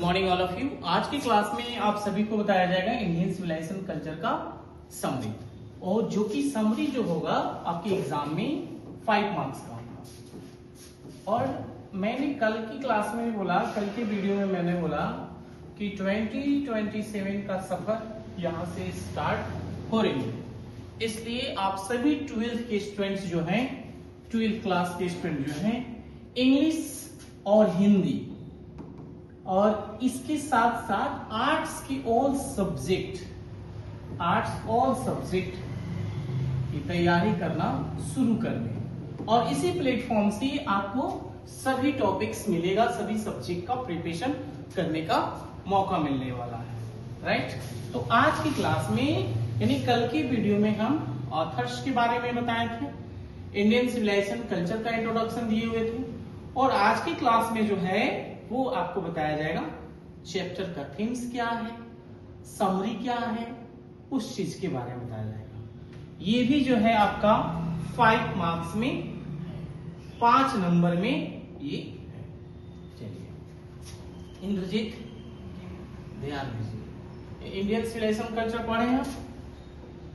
Morning all of you. आज की class में आप सभी को बताया जाएगा इंडियन सिविलाइजेशन कल्चर का समरी, और जो कि समरी जो होगा आपके एग्जाम में 5 मार्क्स का होगा। और मैंने कल की क्लास में भी बोला, कल के वीडियो में मैंने बोला कि 2027 का सफर यहाँ से स्टार्ट हो रही है, इसलिए आप सभी 12th के स्टूडेंट्स जो हैं, 12th क्लास के स्टूडेंट जो हैं, इंग्लिश और हिंदी और इसके साथ साथ आर्ट्स की ऑल सब्जेक्ट की तैयारी करना शुरू कर दें। और इसी प्लेटफॉर्म से आपको सभी टॉपिक्स मिलेगा, सभी सब्जेक्ट का प्रिपरेशन करने का मौका मिलने वाला है, राइट। तो आज की क्लास में यानी कल की वीडियो में हम ऑथर्स के बारे में बताए थे, इंडियन सिविलाइजेशन कल्चर का इंट्रोडक्शन दिए हुए थे, और आज की क्लास में जो है वो आपको बताया जाएगा चैप्टर का थीम्स क्या है, समरी क्या है, उस चीज के बारे में बताया जाएगा। ये भी जो है आपका 5 मार्क्स में 5 नंबर में ये है। चलिए इंद्रजीत, ध्यान दीजिए, इंडियन सिविलाइजेशन कल्चर पढ़े हैं,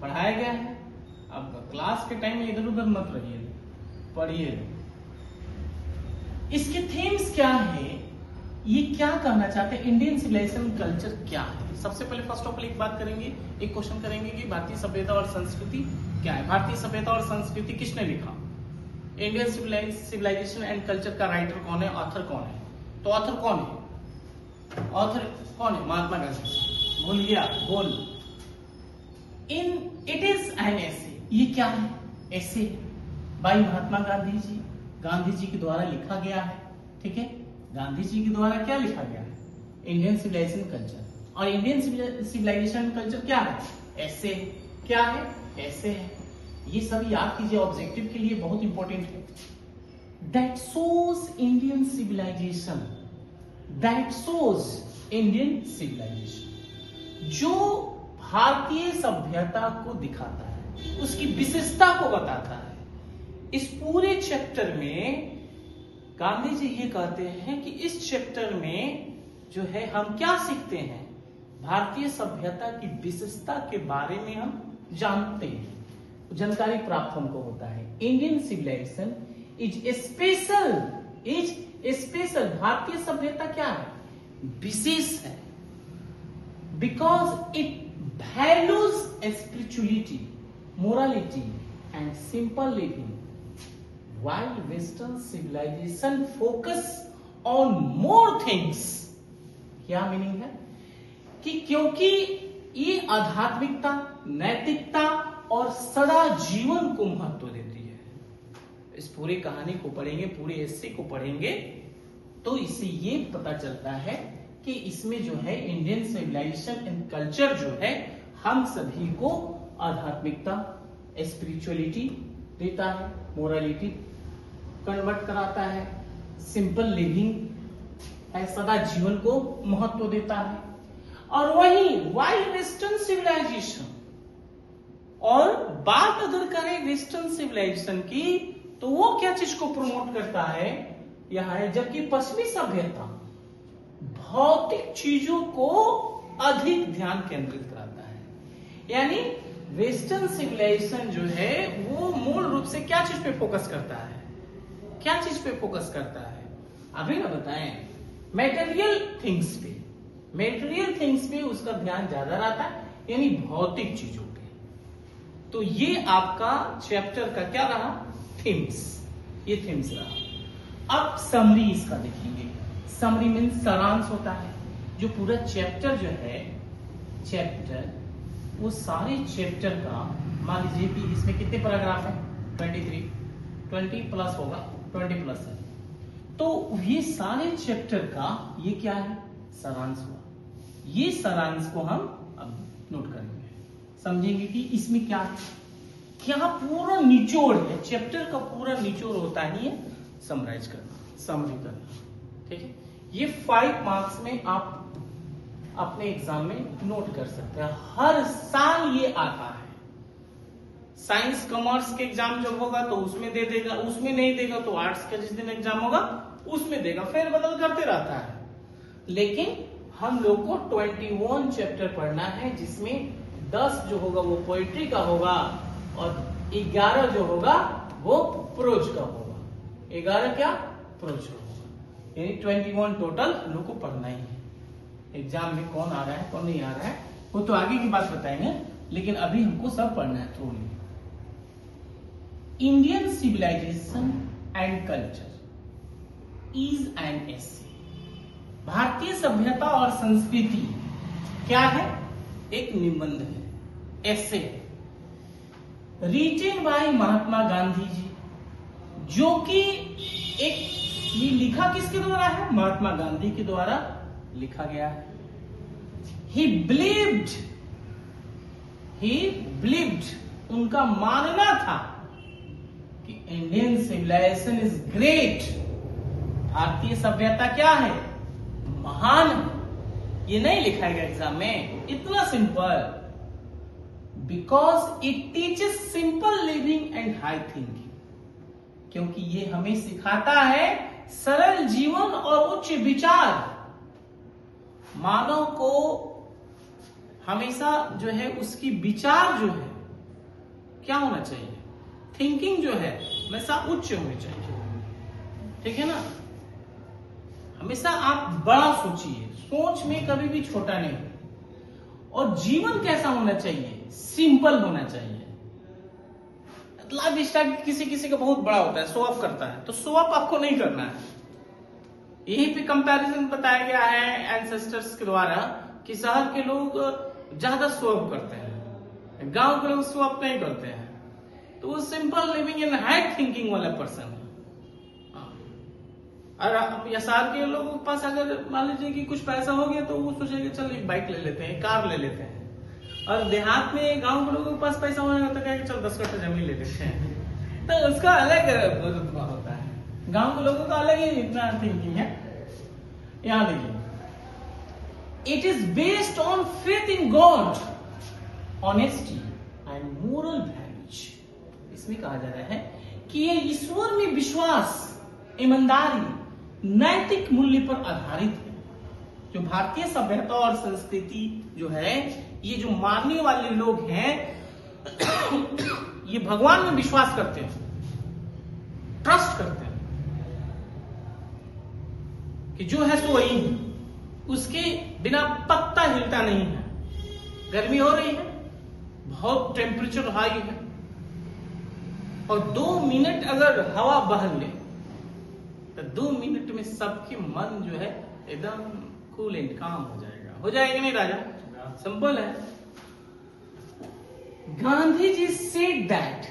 पढ़ाया गया है। अब क्लास के टाइम में इधर उधर मत रहिए, पढ़िए। इसके थीम्स क्या है, ये क्या कहना चाहते हैं, इंडियन सिविलाइजेशन कल्चर क्या है। सबसे पहले फर्स्ट ऑफ ऑल एक बात करेंगे, एक क्वेश्चन करेंगे कि भारतीय सभ्यता और संस्कृति क्या है। भारतीय सभ्यता और संस्कृति किसने लिखा? इंडियन सिविलाइजेशन एंड कल्चर का राइटर कौन है, ऑथर कौन है? तो ऑथर कौन है? ऑथर कौन है? महात्मा गांधी। भूल गया? बोल। इट इज एन एसे। ये क्या है? एसे बाई महात्मा गांधी जी, गांधी जी के द्वारा लिखा गया है, ठीक है। गांधी जी के द्वारा क्या लिखा गया है? Indian civilisation culture. और इंडियन सिविलाइजेशन कल्चर क्या है? ऐसे। क्या है? ऐसे है। ये सब याद कीजिए, ऑब्जेक्टिव के लिए बहुत इंपॉर्टेंट है। That shows Indian civilisation, that shows Indian civilisation, जो भारतीय सभ्यता को दिखाता है, उसकी विशेषता को बताता है। इस पूरे चैप्टर में गांधी जी ये कहते हैं कि इस चैप्टर में जो है हम क्या सीखते हैं, भारतीय सभ्यता की विशेषता के बारे में हम जानते हैं, जानकारी प्राप्त हमको होता है। इंडियन सिविलाइजेशन इज स्पेशल, भारतीय सभ्यता क्या है? विशेष है, because it values spirituality, morality and simple living, while Western civilization focus on more things। क्या मीनिंग है कि क्योंकि ये आध्यात्मिकता, नैतिकता और सदा जीवन को महत्व देती है। इस पूरी कहानी को पढ़ेंगे, पूरे एस्से को पढ़ेंगे, तो इससे ये पता चलता है कि इसमें जो है इंडियन सिविलाइजेशन एंड कल्चर जो है हम सभी को आध्यात्मिकता, स्पिरिचुअलिटी देता है, मोरालिटी कन्वर्ट कराता है, सिंपल लिविंग है, सदा जीवन को महत्व देता है। और वही वाइल वेस्टर्न सिविलाइजेशन, और बात अगर करें वेस्टर्न सिविलाइजेशन की, तो वो क्या चीज को प्रमोट करता है, यह है, जबकि पश्चिमी सभ्यता भौतिक चीजों को अधिक ध्यान केंद्रित कराता है। यानी वेस्टर्न सिविलाइजेशन जो है वो मूल रूप से क्या चीज पे फोकस करता है, क्या चीज पे फोकस करता है? अभी ना बताएं, मेटेरियल थिंग्स पे उसका ध्यान ज्यादा रहता है, यानी भौतिक चीजों पे। तो ये आपका चैप्टर का क्या रहा? थीम्स। ये थीम्स रहा। अब समरी इसका देखेंगे। समरी मीन्स सारांश होता है। जो पूरा चैप्टर जो है, चैप्टर वो सारे चैप्टर का, मान लीजिए कि इसमें कितने पैराग्राफ है? 23, 20 प्लस होगा, 20 प्लस है, तो ये सारे चैप्टर का ये क्या है? सारांश हुआ। ये सारांश को हम अब नोट करेंगे, समझेंगे कि इसमें क्या है, क्या पूरा निचोड़ है। चैप्टर का पूरा निचोड़ होता ही है समराइज करना, समरी करना, ठीक है। ये 5 मार्क्स में आप अपने एग्जाम में नोट कर सकते हैं। हर साल ये आता है। साइंस कॉमर्स के एग्जाम जब होगा तो उसमें दे देगा, उसमें नहीं देगा तो आर्ट्स का जिस दिन एग्जाम होगा उसमें देगा, फेर बदल करते रहता है। लेकिन हम लोग को 21 चैप्टर पढ़ना है, जिसमें 10 जो होगा वो पोइट्री का होगा और 11 जो होगा वो प्रोज का होगा। 11 क्या? प्रोज का होगा। यानी 21 टोटल हम लोग को पढ़ना ही है। एग्जाम में कौन आ रहा है कौन नहीं आ रहा है वो तो आगे की बात बताएंगे, लेकिन अभी हमको सब पढ़ना है थोड़ी। Indian civilisation and culture is an essay. भारतीय सभ्यता और संस्कृति क्या है? एक निबंध है, ऐसे, रिटेन बाय महात्मा गांधी जी, जो कि एक, ये लिखा किसके द्वारा है? महात्मा गांधी के द्वारा लिखा गया है। He believed, उनका मानना था कि इंडियन सिविलाइजेशन इज ग्रेट। भारतीय सभ्यता क्या है? महान। ये नहीं लिखाएगा एग्जाम में, इतना simple. Because it teaches simple living and high thinking, क्योंकि ये हमें सिखाता है सरल जीवन और उच्च विचार। मानव को हमेशा जो है उसकी विचार जो है क्या होना चाहिए? थिंकिंग जो है हमेशा उच्च होनी चाहिए, ठीक है ना। हमेशा आप बड़ा सोचिए, सोच में कभी भी छोटा नहीं। और जीवन कैसा होना चाहिए? सिंपल होना चाहिए। लाइफ स्टाइल किसी किसी का बहुत बड़ा होता है, शो ऑफ करता है, तो शो ऑफ आपको नहीं करना है। यहीं पे कंपैरिजन बताया गया है एंसेस्टर्स के द्वारा कि शहर के लोग ज्यादा शो ऑफ करते हैं, गांव के लोग शो ऑफ नहीं करते हैं। तो वो simple living and high thinking वाला पर्सन है। और शहर के लोगों के पास अगर मान लीजिए कि कुछ पैसा हो गया तो वो सोचेंगे चल एक बाइक ले लेते हैं, कार ले लेते हैं। और देहात में गांव के लोगों के पास पैसा होगा तो कहेंगे चल 10 कट्ठा जमीन ले लेते हैं। तो उसका अलग रुतबा होता है। गांव के लोगों का अलग ही इतना थिंकिंग है। यहां देखिए, it is based on faith in God, honesty and moral values. इसमें कहा जा रहा है कि ये ईश्वर में विश्वास, ईमानदारी, नैतिक मूल्य पर आधारित है। जो भारतीय सभ्यता और संस्कृति जो है, ये जो मानने वाले लोग हैं ये भगवान में विश्वास करते हैं, ट्रस्ट करते हैं कि जो है सो वही है, उसके बिना पत्ता हिलता नहीं है। गर्मी हो रही है, बहुत टेम्परेचर हाई है, और 2 मिनट अगर हवा बहल ले तो 2 मिनट में सबके मन जो है एकदम कूल एंड काम हो जाएगा। हो जाएगा नहीं राजा? सिंपल है। Gandhi ji said that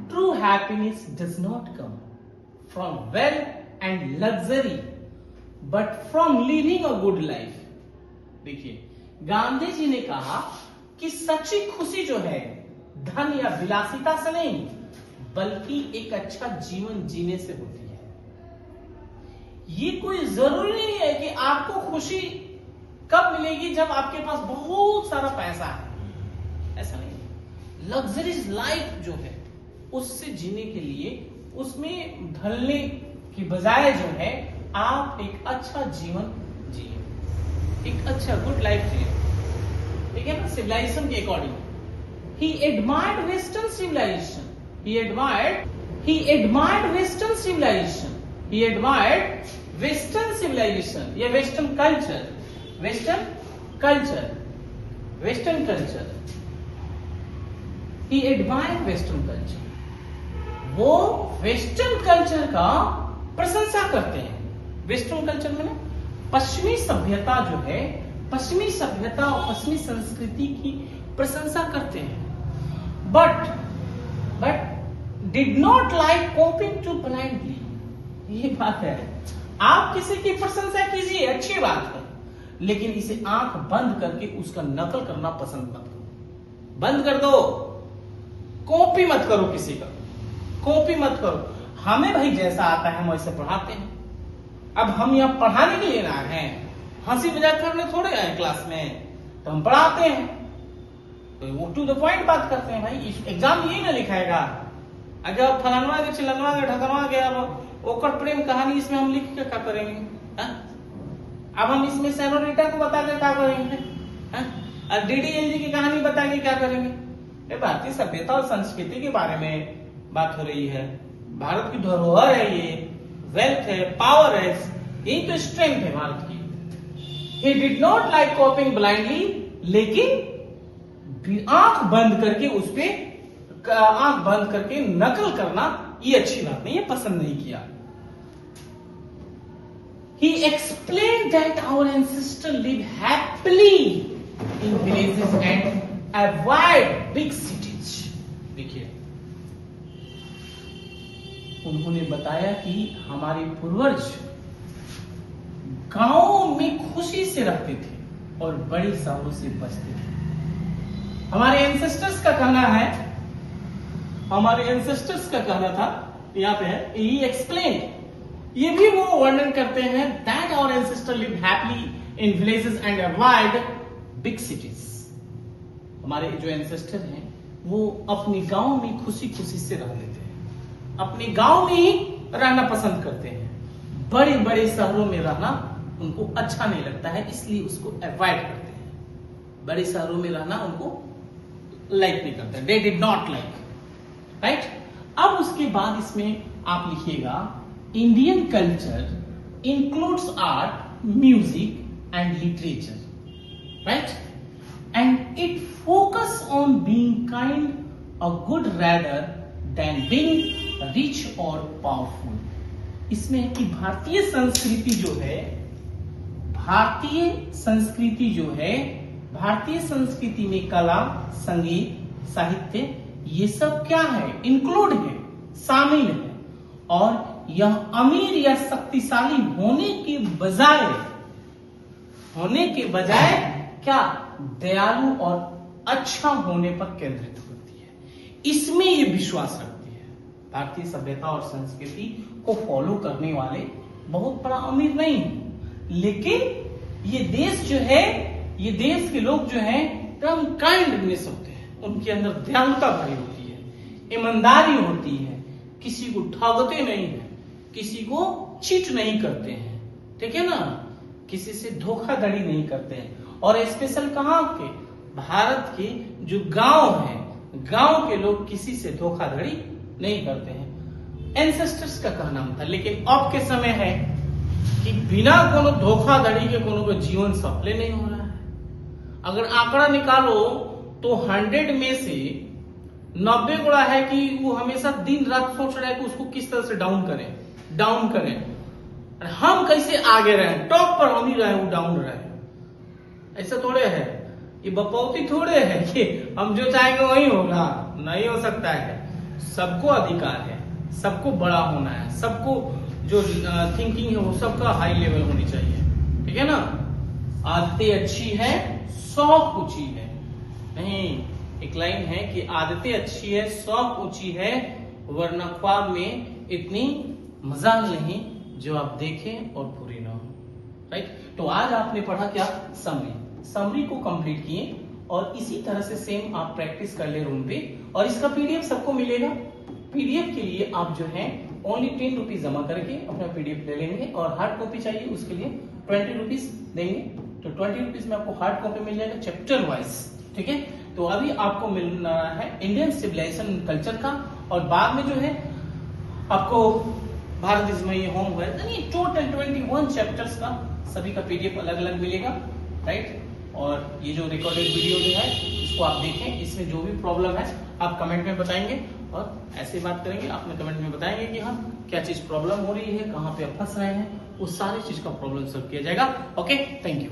true happiness does not come from wealth and luxury but from living a good life. देखिए, गांधी जी ने कहा कि सच्ची खुशी जो है धन या विलासिता से नहीं, बल्कि एक अच्छा जीवन जीने से होती है। ये कोई जरूरी नहीं है कि आपको खुशी कब मिलेगी जब आपके पास बहुत सारा पैसा है, ऐसा नहीं। लग्जरीज लाइफ जो है उससे जीने के लिए उसमें ढलने की बजाय जो है आप एक अच्छा जीवन जिए, एक अच्छा गुड लाइफ जिए, ठीक है ना, सिविलाइजेशन के according. He admired western civilisation, he admired western civilization, he admired western civilization, ये western culture, he admired western culture। वो वेस्टर्न कल्चर का प्रशंसा करते हैं। वेस्टर्न कल्चर में ना पश्चिमी सभ्यता जो है, पश्चिमी सभ्यता और पश्चिमी संस्कृति की प्रशंसा करते हैं। But did not like copying to blindly. ये बात है, आप किसी की प्रशंसा कीजिए, अच्छी बात है, लेकिन इसे आंख बंद करके उसका नकल करना पसंद मत करो। बंद कर दो, कॉपी मत करो, किसी का कॉपी मत करो। हमें भाई जैसा आता है हम वैसे पढ़ाते हैं। अब हम यहाँ पढ़ाने के लिए ना हैं, हंसी मजाक करने थोड़े आए क्लास में, तो हम पढ़ाते हैं, तो वो टू द पॉइंट बात करते हैं। भाई एग्जाम यही ना लिखाएगा, अगर फलानवा के चिलनवा के ढकनवा के अब ओकर प्रेम कहानी इसमें हम लिख के क्या करेंगे? अब हम इसमें सेनोरिटा को बता के क्या करेंगे, और डीडीएलजी की कहानी बता के क्या करेंगे? ये भारतीय सभ्यता और संस्कृति के बारे में बात हो रही है। भारत की धरोहर है ये, वेल्थ है, पावर है, यही तो स्ट्रेंथ है भारत की। He did not like copying blindly, लेकिन आंख बंद करके उसपे आंख बंद करके नकल करना ये अच्छी बात नहीं, ये पसंद नहीं किया। He explained that our ancestors live happily in villages and avoid big cities. देखिए, उन्होंने बताया कि हमारे पूर्वज गांवों में खुशी से रहते थे और बड़ी शहरों से बचते थे। हमारे एंसेस्टर्स का कहना है, हमारे एंसेस्टर्स का कहना था, यहाँ पे है, ही एक्सप्लेन, ये भी वो वर्णन करते हैं, that our ancestor live happy in villages and avoid big cities. हमारे जो एंसेस्टर हैं वो अपने गांव में खुशी खुशी से रह लेते हैं, अपने गांव में ही रहना पसंद करते हैं। बड़े बड़े शहरों में रहना उनको अच्छा नहीं लगता है, इसलिए उसको अवॉइड करते हैं। बड़े शहरों में रहना उनको लाइक नहीं करते, they did not like, right. अब उसके बाद इसमें आप लिखिएगा, Indian culture includes art, music and literature, right, and it focus on being kind a good rather than being rich और पावरफुल। इसमें है कि भारतीय संस्कृति जो है, भारतीय संस्कृति जो है, भारतीय संस्कृति में कला, संगीत, साहित्य, ये सब क्या है? इंक्लूड है, शामिल है। और यह अमीर या शक्तिशाली होने के बजाय क्या, दयालु और अच्छा होने पर केंद्रित होती है। इसमें ये विश्वास रखती है। भारतीय सभ्यता और संस्कृति को फॉलो करने वाले बहुत बड़ा अमीर नहीं है, लेकिन ये देश जो है, ये देश के लोग जो हैं एकदम काइंडनेस होते हैं, उनके अंदर दयालुता भरी होती है, ईमानदारी होती है, किसी को ठगते नहीं है, किसी को चीट नहीं करते हैं, ठीक है ना, किसी से धोखाधड़ी नहीं करते हैं। और स्पेशल कहां के, भारत के जो गांव हैं, गांव के लोग किसी से धोखाधड़ी नहीं करते हैं, एंसेस्टर्स का कहना था। लेकिन अब के समय है कि बिना कोनो धोखाधड़ी के कोनो का जीवन सफल नहीं हो रहा है। अगर आंकड़ा निकालो तो 100 में से 90 गुणा है कि वो हमेशा दिन रात सोच रहा है कि उसको किस तरह से डाउन करें, और हम कैसे आगे रहें, टॉप पर हम ही रहे, वो डाउन रहे। ऐसा थोड़े है, ये बपौती थोड़े है कि हम जो चाहेंगे वही होगा, नहीं हो सकता है। सबको अधिकार है, सबको बड़ा होना है, सबको जो थिंकिंग है वो सबका हाई लेवल होनी चाहिए, ठीक है ना। आदतें अच्छी है, शौक ऊंची है, नहीं, एक लाइन है कि आदतें अच्छी है, शौक ऊंची है, वरना ख्वाब में इतनी मजा नहीं जो आप देखें और पूरी ना हो, राइट। तो आज आपने पढ़ा क्या, समरी को कंप्लीट किए, और इसी तरह से सेम आप प्रैक्टिस कर ले रूम पे, और इसका पीडीएफ सबको मिलेगा। पीडीएफ के लिए आप जो है ओनली 10 रुपीज जमा करके अपना पीडीएफ ले लेंगे, और हार्ड कॉपी चाहिए उसके लिए 20 रुपीज देंगे, तो 20 रुपीज में आपको हार्ड कॉपी मिल जाएगा चैप्टर वाइज, ठीक है। तो अभी आपको मिल रहा है इंडियन सिविलाइजेशन कल्चर का, और बाद में जो है आपको भारत इज माय होम है, यानी टोटल 21 चैप्टर्स का सभी का पीडीएफ अलग अलग मिलेगा, राइट। और ये जो रिकॉर्डेड वीडियो जो है इसको आप देखें, इसमें जो भी प्रॉब्लम है आप कमेंट में बताएंगे, और ऐसे बात करेंगे, आपने कमेंट में बताएंगे कि हाँ क्या चीज प्रॉब्लम हो रही है, कहाँ पे आप फंस रहे हैं, उस सारी चीज का प्रॉब्लम सॉल्व किया जाएगा। Okay, thank you.